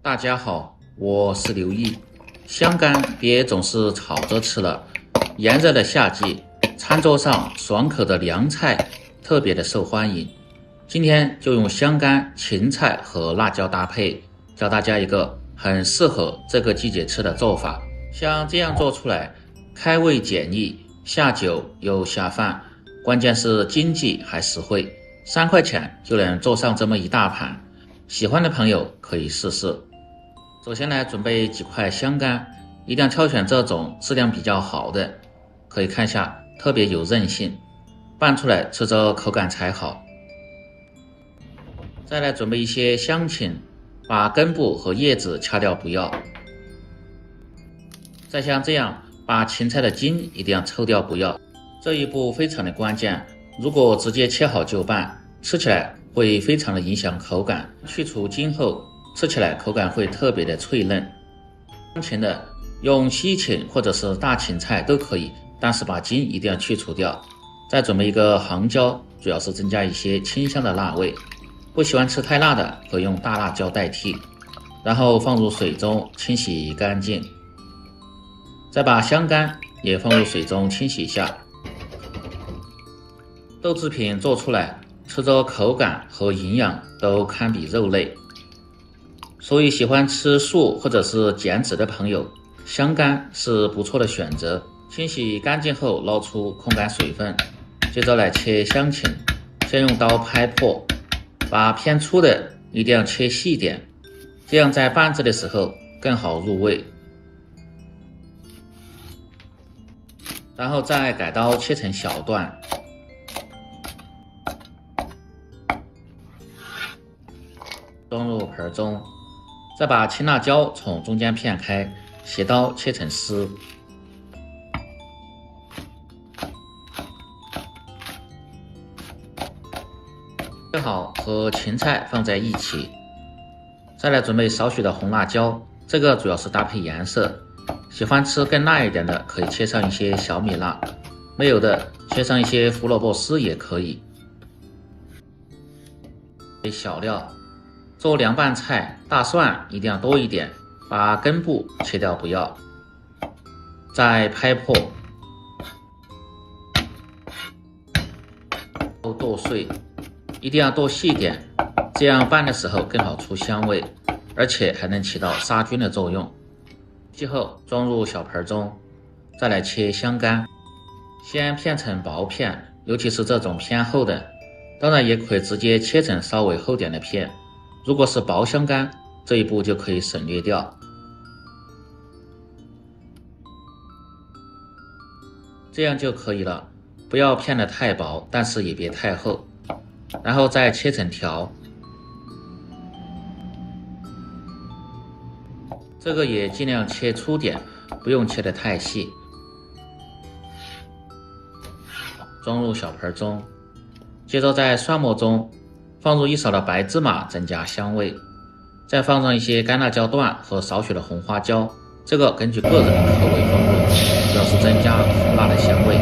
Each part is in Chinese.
大家好，我是刘毅。香干别总是炒着吃了，炎热的夏季，餐桌上爽口的凉菜特别的受欢迎。今天就用香干、芹菜和辣椒搭配，教大家一个很适合这个季节吃的做法。像这样做出来，开胃解腻，下酒又下饭，关键是经济还实惠，3块钱就能做上这么一大盘。喜欢的朋友可以试试。首先来准备几块香干，一定要挑选这种质量比较好的，可以看一下特别有韧性，拌出来吃着口感才好。再来准备一些香芹，把根部和叶子掐掉不要。再像这样把芹菜的茎一定要抽掉不要，这一步非常的关键，如果直接切好就拌，吃起来会非常的影响口感。去除茎后吃起来口感会特别的脆嫩。香芹的用西芹或者是大芹菜都可以，但是把茎一定要去除掉。再准备一个杭椒，主要是增加一些清香的辣味，不喜欢吃太辣的可以用大辣椒代替。然后放入水中清洗干净，再把香干也放入水中清洗一下。豆制品做出来，吃着口感和营养都堪比肉类，所以喜欢吃素或者是减脂的朋友，香干是不错的选择。清洗干净后捞出控干水分，接着来切香芹，先用刀拍破，把偏粗的一定要切细点，这样在拌制的时候更好入味。然后再改刀切成小段，装入盆中，再把青辣椒从中间片开，斜刀切成丝。切好和芹菜放在一起，再来准备少许的红辣椒，这个主要是搭配颜色。喜欢吃更辣一点的可以切上一些小米辣，没有的切上一些胡萝卜丝也可以。小料做凉拌菜，大蒜一定要多一点，把根部切掉不要。再拍破剁碎，一定要剁细点，这样拌的时候更好出香味，而且还能起到杀菌的作用。最后装入小盆中，再来切香干，先片成薄片，尤其是这种偏厚的，当然也可以直接切成稍微厚点的片。如果是薄香干，这一步就可以省略掉。这样就可以了，不要片得太薄，但是也别太厚。然后再切成条，这个也尽量切粗点，不用切得太细。装入小盆中，接着在蒜末中放入1勺的白芝麻，增加香味，再放上一些干辣椒段和少许的红花椒，这个根据个人的口味放入，主要是增加红辣的香味。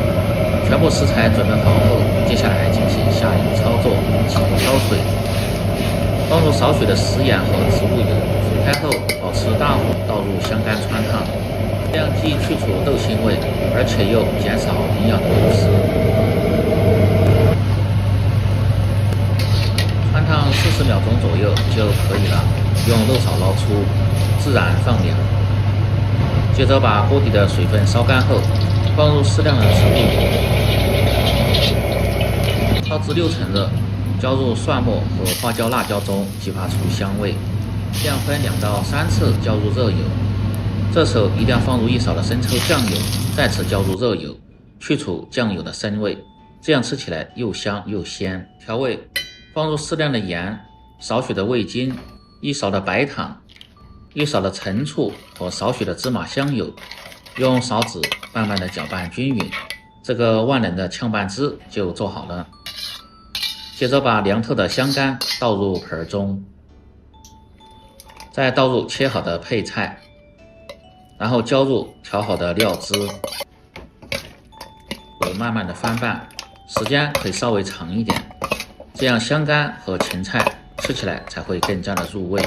全部食材准备好后，接下来进行下一步操作，起锅烧水，放入少许的食盐和植物油，水开后保持大火倒入香干汆烫，这样既去除豆腥味，而且又减少营养的流失。汆烫40秒钟左右就可以了，用漏勺捞出，自然放凉。接着把锅底的水分烧干后，放入适量的植物油，烧至6成热，浇入蒜末和花椒、辣椒中，激发出香味。这样分2到3次浇入热油，这时候一定要放入1勺的生抽酱油，再次浇入热油，去除酱油的生味，这样吃起来又香又鲜。调味放入适量的盐，少许的味精，1勺的白糖，1勺的陈醋和少许的芝麻香油，用勺子慢慢的搅拌均匀，这个万能的炝拌汁就做好了。接着把凉透的香干倒入盆中，再倒入切好的配菜，然后浇入调好的料汁，慢慢的翻拌，时间可以稍微长一点，这样香干和芹菜吃起来才会更加的入味。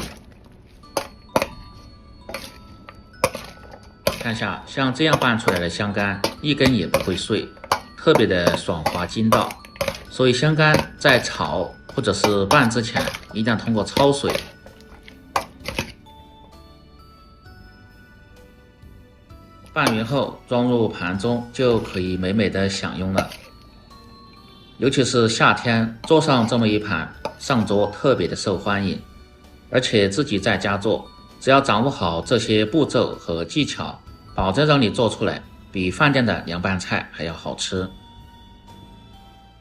看下，像这样拌出来的香干，一根也不会碎，特别的爽滑筋道。所以香干在炒或者是拌之前，一定要通过焯水。拌匀后装入盘中，就可以美美的享用了。尤其是夏天，做上这么一盘，上桌特别的受欢迎。而且自己在家做，只要掌握好这些步骤和技巧，保证让你做出来比饭店的凉拌菜还要好吃。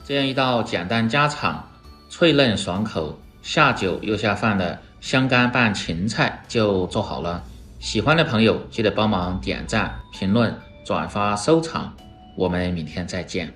这样一道简单家常、脆嫩爽口、下酒又下饭的香干拌芹菜就做好了。喜欢的朋友记得帮忙点赞、评论、转发、收藏。我们明天再见。